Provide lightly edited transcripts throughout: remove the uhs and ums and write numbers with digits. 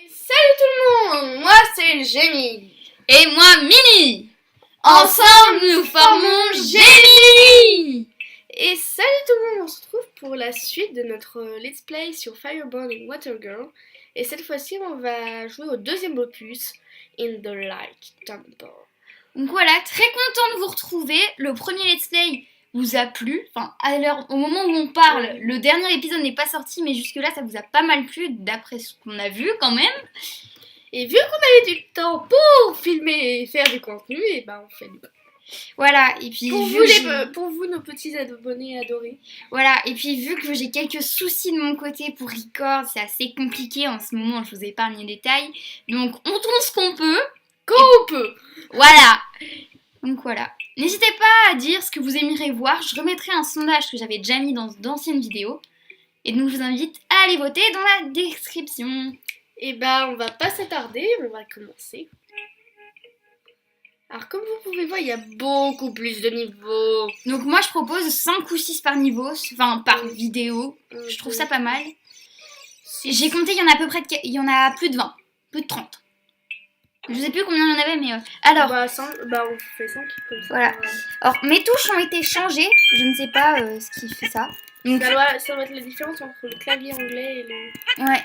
Salut tout le monde, moi c'est Jamie. Et moi, Mini. Ensemble, nous formons Gemini. Et salut tout le monde, on se retrouve pour la suite de notre let's play sur Fireborn Water Girl. Et cette fois-ci, on va jouer au deuxième opus, In the Light Temple. Donc voilà, très content de vous retrouver. Le premier let's play vous a plu. Enfin, au moment où on parle, le dernier épisode n'est pas sorti, mais jusque-là, ça vous a pas mal plu, d'après ce qu'on a vu quand même. Et vu qu'on avait du temps pour filmer et faire du contenu, et ben on fait du contenu. Voilà, et puis Pour vous, nos petits abonnés adorés. Voilà, et puis vu que j'ai quelques soucis de mon côté pour record, c'est assez compliqué en ce moment, je vous épargne les détails. Donc on tourne ce qu'on peut. Quand on peut. Voilà. Donc voilà. N'hésitez pas à dire ce que vous aimeriez voir. Je remettrai un sondage que j'avais déjà mis dans d'anciennes vidéos. Et donc je vous invite à aller voter dans la description. Et ben on va pas s'attarder, on va commencer. Alors comme vous pouvez voir, il y a beaucoup plus de niveaux. Donc moi je propose 5 ou 6 par niveau, enfin par vidéo. Je trouve ça pas mal. J'ai compté, il y en a à peu près, il y en a plus de 20, plus de 30. Je sais plus combien il y en avait, mais... Alors... Bah, on fait 5 comme ça. Voilà. Alors mes touches ont été changées, je ne sais pas ce qui fait ça. Donc... Ça doit être la différence entre le clavier anglais et le... Ouais,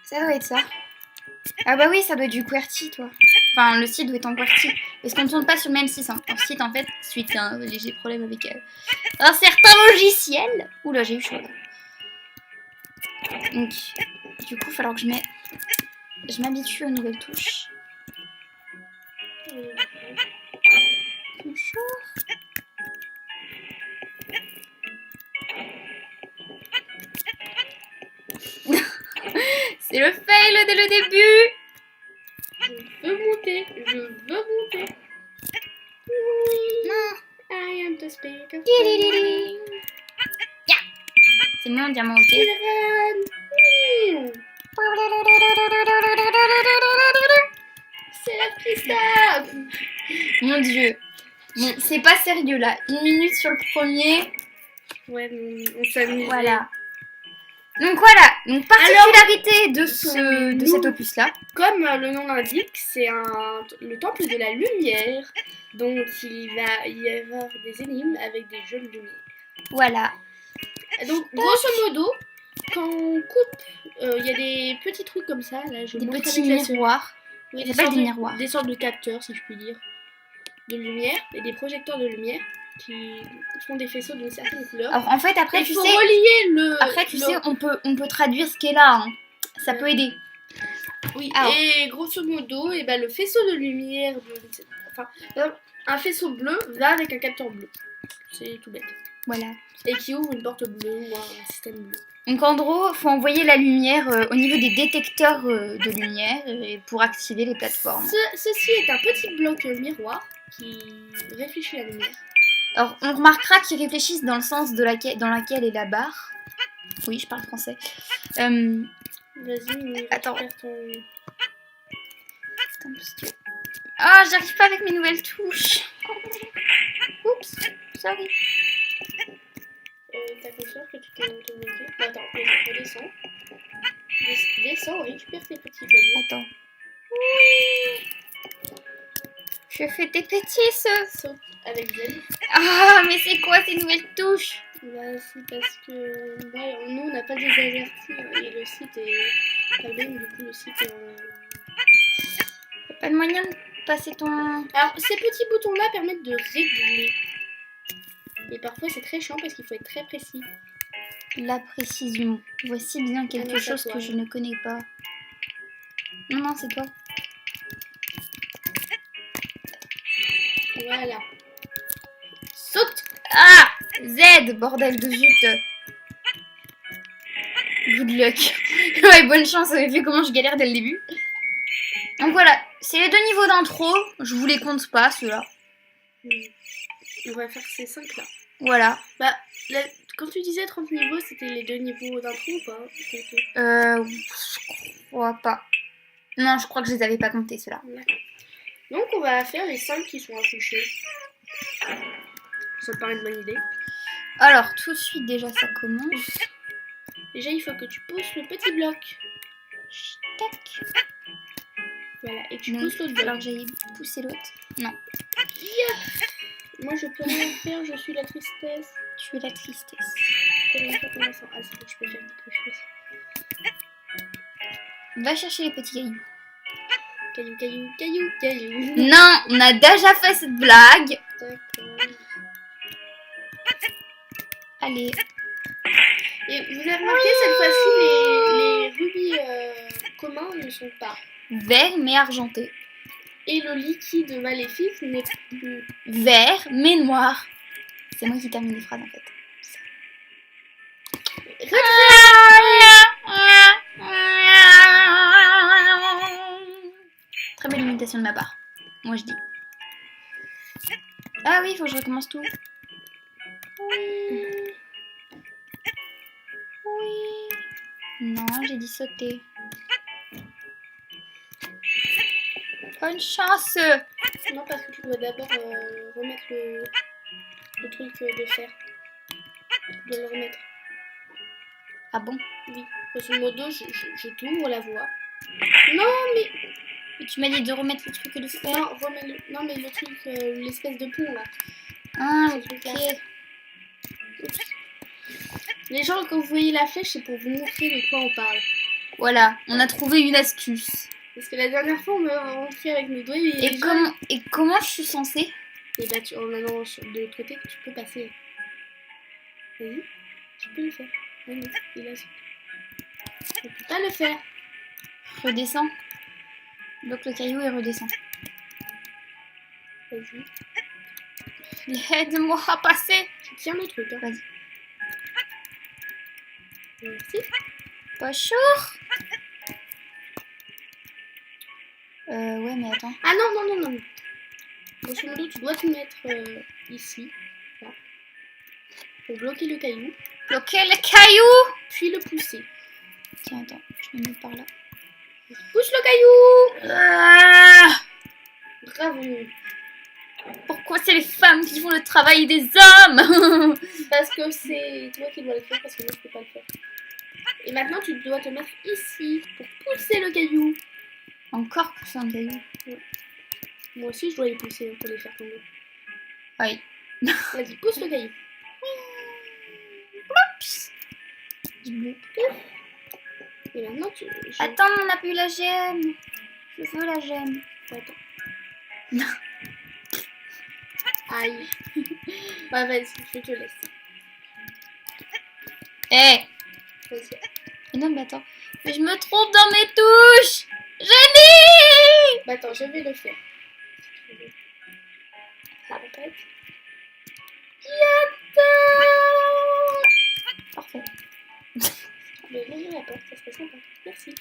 ça doit être ça. Ah bah oui, ça doit être du QWERTY, toi. Enfin, le site doit être en QWERTY. Parce qu'on ne tourne pas sur le même site. Hein. Le site, en fait, suite à un léger problème avec un certain logiciel. Oula, j'ai eu chaud, là. Donc, du coup, il va falloir que je m'habitue aux nouvelles touches. Bonjour. C'est le fail dès le début. Je veux monter. Non. I am the speaker. Yeah. C'est moi, diamant, ok. C'est la pista. Mon dieu. Bon, c'est pas sérieux là. 1 minute sur le premier. Ouais, on s'amuse. Voilà. Donc voilà, donc particularité de cet opus là. Comme le nom l'indique, c'est le temple de la lumière. Donc il va y avoir des énigmes avec des jeux de lumière. Voilà. Donc grosso modo, quand on coupe, il y a des petits trucs comme ça. Là, des petits miroirs. Oui, des miroirs. Des sortes de capteurs, si je puis dire, de lumière et des projecteurs de lumière qui font des faisceaux d'une certaine couleur. Alors en fait après tu sais, on peut traduire ce qui est là. Hein. Ça peut aider. Oui. Alors. Et grosso modo, et ben, le faisceau de lumière, un faisceau bleu va avec un capteur bleu. C'est tout bête. Voilà. Et qui ouvre une porte bleue ou un système bleu. Donc en gros, il faut envoyer la lumière au niveau des détecteurs de lumière pour activer les plateformes. Ceci est un petit bloc miroir qui réfléchit la lumière. Alors on remarquera qu'ils réfléchissent dans le sens dans laquelle est la barre. Oui, je parle français. Vas-y, attends. Ton... Ah, j'arrive pas avec mes nouvelles touches. Oups, sorry. T'as conscience que tu t'es auto-bloqué? Attends, redescends. Descends, récupère tes petits paliers. Attends. Oui. Je fais des petits saute avec Z. Ah, mais c'est quoi ces nouvelles touches? Bah, c'est parce que nous on n'a pas des avertis et le site est pas bien, du coup le site est Y'a pas de moyen de passer ton... Alors ces petits boutons là permettent de régler. Et parfois c'est très chiant parce qu'il faut être très précis. La précision. Voici bien quelque chose que je ne connais pas. Non, c'est toi. Voilà. Saute. Ah, Z, bordel de zut. Good luck. Ouais, bonne chance, vous avez vu comment je galère dès le début. Donc voilà, c'est les 2 niveaux d'intro. Je vous les compte pas, ceux-là. On va faire ces 5 là. Voilà. Bah, quand tu disais 30 niveaux, c'était les 2 niveaux d'intro ou pas? Je crois pas. Non, je crois que je les avais pas comptés, ceux-là. Donc on va faire les 5 qui sont affichés. Ça me paraît une bonne idée. Alors, tout de suite, déjà, ça commence. Déjà, il faut que tu pousses le petit bloc. Tac. Voilà, et tu Non, pousses l'autre alors bloc. que j'aille pousser l'autre. Non, Moi je peux rien faire, je suis la tristesse. tu es la tristesse. Je peux rien faire pour l'instant. Ah, c'est bon, je peux faire quelque chose. Va chercher les petits cailloux. Caillou, caillou, caillou, caillou. Non, on a déjà fait cette blague. D'accord. Allez. Et vous avez remarqué, cette fois-ci, les rubis communs ne sont pas. Vert mais argenté. Et le liquide maléfique n'est plus. Vert mais noir. C'est moi qui termine les phrases en fait. Très belle imitation de ma part. Moi je dis. Ah oui, il faut que je recommence tout. Oui. Non, j'ai dit sauter. Bonne chance. Non, parce que tu dois d'abord remettre le truc de fer. Tu dois le remettre. Ah bon? Oui. Parce que modo, je t'ouvre la voie. Non, mais. Et tu m'as dit de remettre le truc de fer. Non, remets le. Non, mais le truc, l'espèce de pont là. Ah, Ce ok. truc-là. Oups. Les gens, quand vous voyez la flèche, c'est pour vous montrer de quoi on parle. Voilà, on a trouvé une astuce. Parce que la dernière fois, on m'a rentré avec mes doigts Et comment je suis censée? Et bah, en allant de l'autre côté, tu peux passer. Vas-y, tu peux le faire. Ah non, il a. Tu peux pas le faire. Redescends. Bloque le caillou et redescends. Vas-y. Aide-moi à passer. Tu tiens le truc. Hein. Vas-y. Merci. Bonjour. Ouais, mais attends. Ah non, non, non, non. Grosso modo, tu dois te mettre ici. Là. Pour bloquer le caillou. Bloquer le caillou. Puis le pousser. Tiens, attends, je me mets par là. Pousse le caillou. Ah, Bravo. pourquoi c'est les femmes qui font le travail des hommes? Parce que c'est toi qui dois le faire, parce que moi je peux pas le faire. Et maintenant tu dois te mettre ici pour pousser le caillou. Encore pousser un caillou. Moi aussi je dois les pousser pour les faire tomber. Oui. Vas-y, pousse le caillou. Oups. Je bloque. Et maintenant tu. Attends, on n'a plus la gemme. Je veux la gemme. Attends. Non. Aïe. Bah vas-y, je te laisse. Eh. Vas-y. Mais non, mais attends. Mais je me trompe dans mes touches. Génie. Bah attends, je vais le faire. Ça répète. Parfait. Mais mets la porte, ça serait sympa. Merci.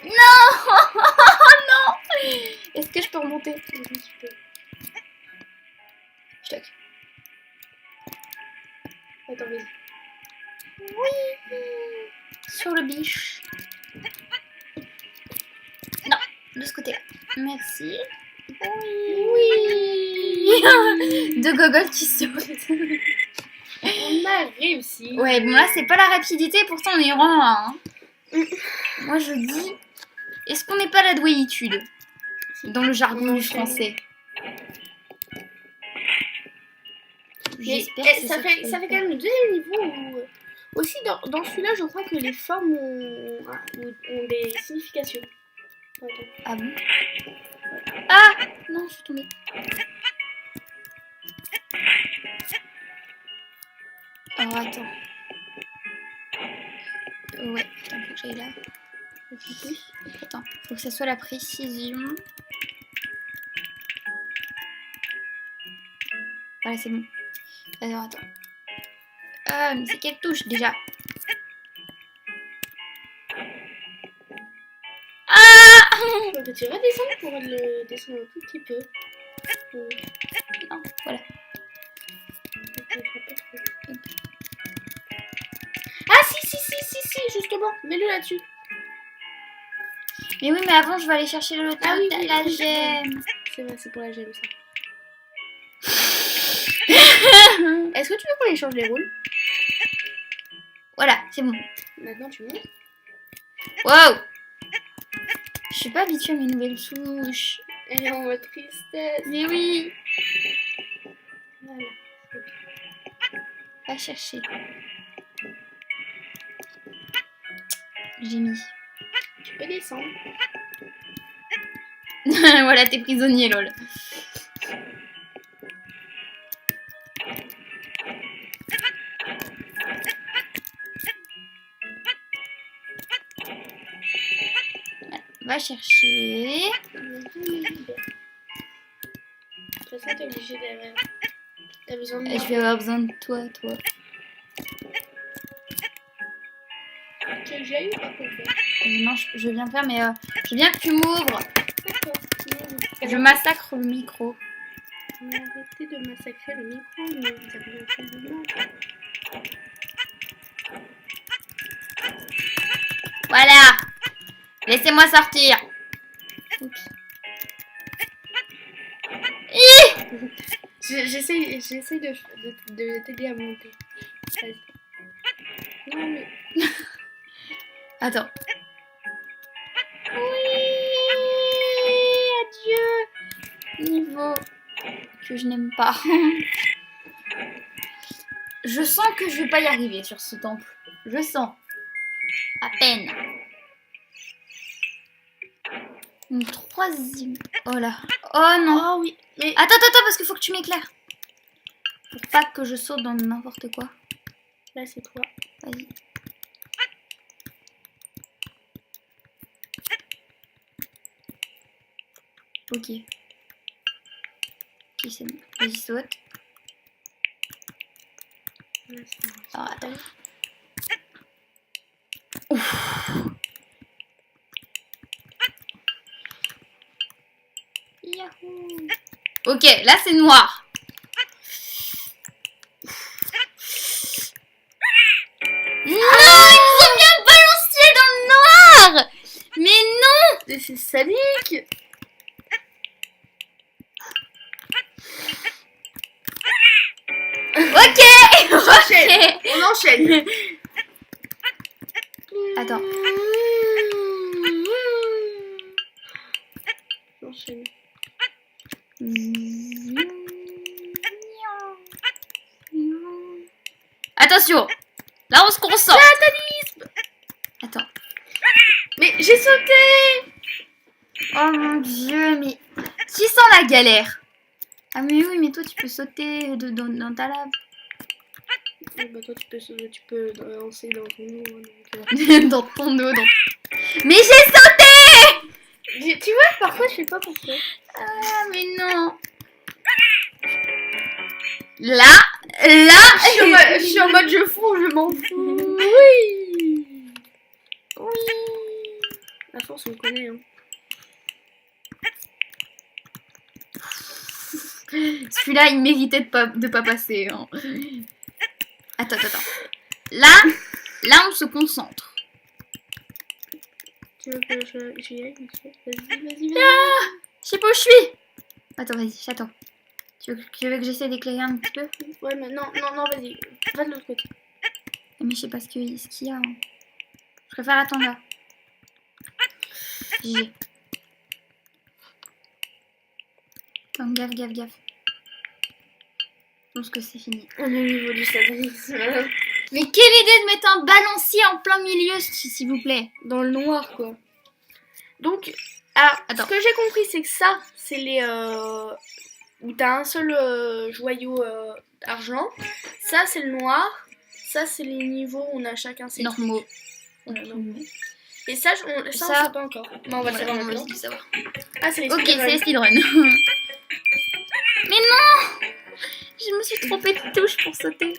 Non. Non. Est-ce que je peux remonter? Oui, tu peux. Je toque. Attends, vas-y. Oui. Sur le biche. Non, de ce côté-là. Merci. Oui. De gogol qui saute. On a réussi. Ouais, bon là c'est pas la rapidité, pourtant on est rang 1. Moi je dis, est-ce qu'on n'est pas la douéitude dans le jargon du français? Mais, J'espère que c'est ça fait que quand même le deuxième niveau où... Aussi, dans celui-là, je crois que les formes ont des significations. Attends. Ah bon? Ah non, je suis tombée. Alors attends. Ouais, attends, faut que j'aille là. Attends, faut que ça soit la précision. Voilà, c'est bon. Alors attends. Ah, mais c'est quelle touche déjà? Ah! Donc, tu vas descendre pour le descendre un tout petit peu. Non, voilà. Ah si, justement, mets-le là-dessus. Mais oui, mais avant, je vais aller chercher l'autre, Ah oui, la oui, gemme. C'est vrai, c'est pour la gemme ça. Est-ce que tu veux qu'on échange les rôles? Voilà, c'est bon. Maintenant tu montes. Wow. Je suis pas habituée à mes nouvelles touches. Elle est en mode tristesse. Mais oui. Voilà. Va chercher. J'ai mis. Tu peux descendre. Voilà, t'es prisonnier, lol. Voilà, va chercher. De toute façon, t'es obligé d'avoir. T'as besoin de moi. Je vais avoir besoin de toi. Tu as déjà eu par contre. Non, je viens faire, mais je veux bien que tu m'ouvres. D'accord. Je massacre le micro. Mais arrêtez de massacrer le micro, mais vous avez fait du mal. Voilà. Laissez-moi sortir. Oups. J'essaye de t'aider à monter. Vas-y. Non mais. Attends. Oui. Adieu. Niveau que je n'aime pas. Je sens que je vais pas y arriver sur ce temple. Je sens. À peine. Une troisième. Oh là. Oh non. Oh oui. Mais Attends, parce qu'il faut que tu m'éclaires. Pour pas que je saute dans n'importe quoi. là c'est toi. Vas-y. Ok. Ok, c'est bon. Vas-y, saute. Là, c'est moi. Alors, attends. Yahoo. Ok, là c'est noir. Non, ils sont bien balanciers dans le noir. Mais non. C'est sadique. Ok. On enchaîne. Attends. J'enchaîne. Attention. Là on se concentre. Attends. Mais j'ai sauté. Oh mon dieu, mais qui sent la galère? Ah mais oui, mais toi tu peux sauter dans ta lave. Bah toi tu peux lancer dans ton eau. Dans ton dos, Mais j'ai sauté. Tu vois, parfois je sais pas pourquoi. Ah mais non. Là. Je suis en mode je fonds, je m'en fous. Oui. Oui. La force on connaît hein. Celui-là, il méritait de pas passer. Hein. Attends. Là, on se concentre. Tu veux que j'y aille? Vas-y. Ah, je sais pas où je suis. Attends, vas-y, j'attends. Tu veux que j'essaie d'éclairer un petit peu? Ouais, mais non, vas-y. Va de l'autre côté. Mais je sais pas ce qu'il y a. Hein. Je préfère attendre là. GG. Attends, gaffe. Je pense que c'est fini. On est au niveau du satanisme. Mais quelle idée de mettre un balancier en plein milieu, s'il vous plaît. Dans le noir, quoi. Donc, alors, Attends. ce que j'ai compris, c'est que ça, c'est les... où t'as un seul joyau argent. Ça, c'est le noir. Ça, c'est les niveaux où on a chacun ses Normaux. trucs. Voilà, normaux. Et ça, on sait pas encore. Mais on va le savoir on va maintenant. le savoir. Ah, c'est les Ok, speedruns. c'est les speedruns. Mais non! Je me suis trompée de touche pour sauter.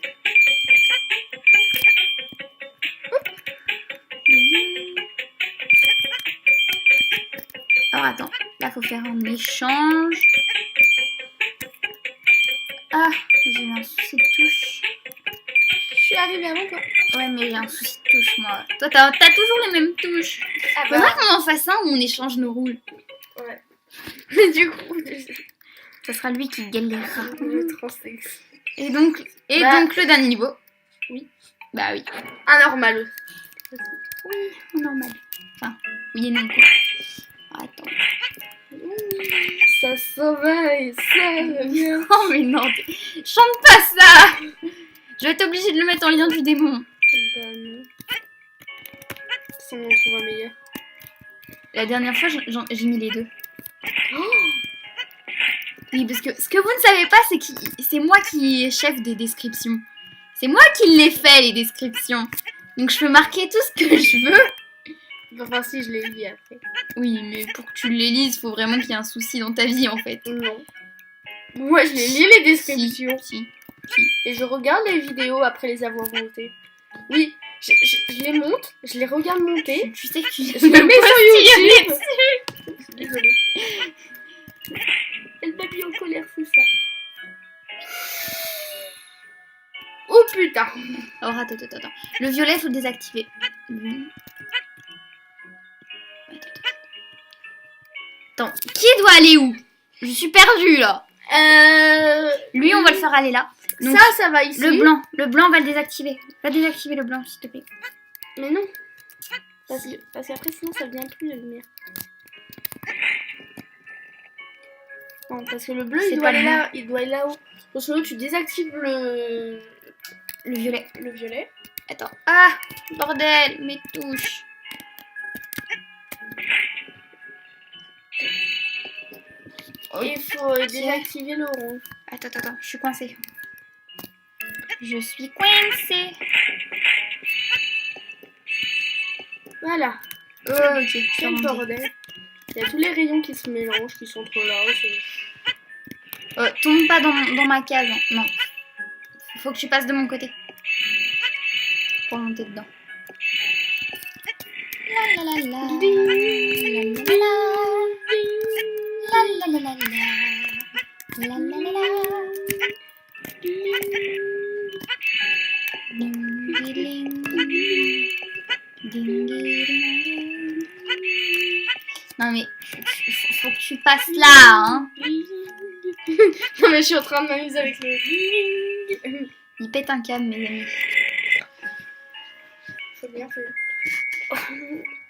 Alors attends, là faut faire un échange. Ah, j'ai eu un souci de touche. Je suis arrivée avant toi. Ouais, mais j'ai un souci de touche moi. Toi, t'as toujours les mêmes touches. Ah Faudrait qu'on en fasse un où on échange nos rôles. Ouais. Mais du coup, Ça sera lui qui galérera. le transsexe. Et donc le dernier niveau. Oui. Bah oui. Un normal. Oui, normal. Enfin, oui et non quoi. Attends. Ça s'en va et ça revient. Oh mais non, chante pas ça. Je vais être obligée de le mettre en lien du démon. Bah non. Ça m'en trouve un meilleur. La dernière fois, j'ai mis les deux. Oh, Oui, parce que ce que vous ne savez pas, c'est que c'est moi qui est chef des descriptions. C'est moi qui les fais, les descriptions. Donc je peux marquer tout ce que je veux. enfin, si je l'ai lu après. Oui, mais pour que tu les lises, faut vraiment qu'il y ait un souci dans ta vie, en fait. Non. Moi, je les lis les descriptions. Si. Et je regarde les vidéos après les avoir montées. Oui, je les monte, je les regarde monter. Tu sais que tu Je me mets sur YouTube. Désolée. Elle m'a mis en colère, c'est ça. Oh putain. Alors attends. Le violet, faut le désactiver. Attends, qui doit aller où? Je suis perdue là. Lui, on va le faire aller là. Donc, ça va ici. le blanc, on va le désactiver. Va désactiver le blanc, s'il te plaît. Mais non. Parce qu'après, sinon, ça vient plus la lumière. Non, parce que le bleu, il doit aller là. Il doit aller là-haut. Donc, sinon, tu désactives le violet. Le violet. Attends. Ah, bordel, mes touches. Et il faut désactiver le rond. Attends, je suis coincée. Je suis coincée. Voilà. Ok, C'est le bordel. Il y a tous les rayons qui se mélangent, qui sont trop là. Tombe pas dans ma case. Hein. Non. Faut que tu passes de mon côté. Pour monter dedans. La la la la. La la la la. La la la la. Non mais faut que tu passes là, hein. Non mais je suis en train de m'amuser avec le. Il pète un câble, mes amis. C'est bien fait.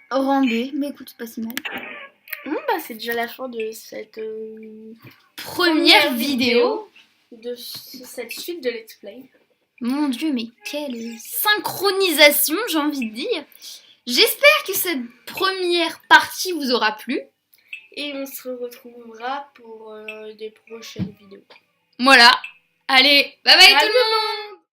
Rangé, mais écoute, c'est pas si mal. Bah c'est déjà la fin de cette première vidéo de cette suite de Let's Play. Mon Dieu, mais quelle synchronisation, j'ai envie de dire. J'espère que cette première partie vous aura plu. Et on se retrouvera pour des prochaines vidéos. Voilà. Allez, bye bye tout le monde.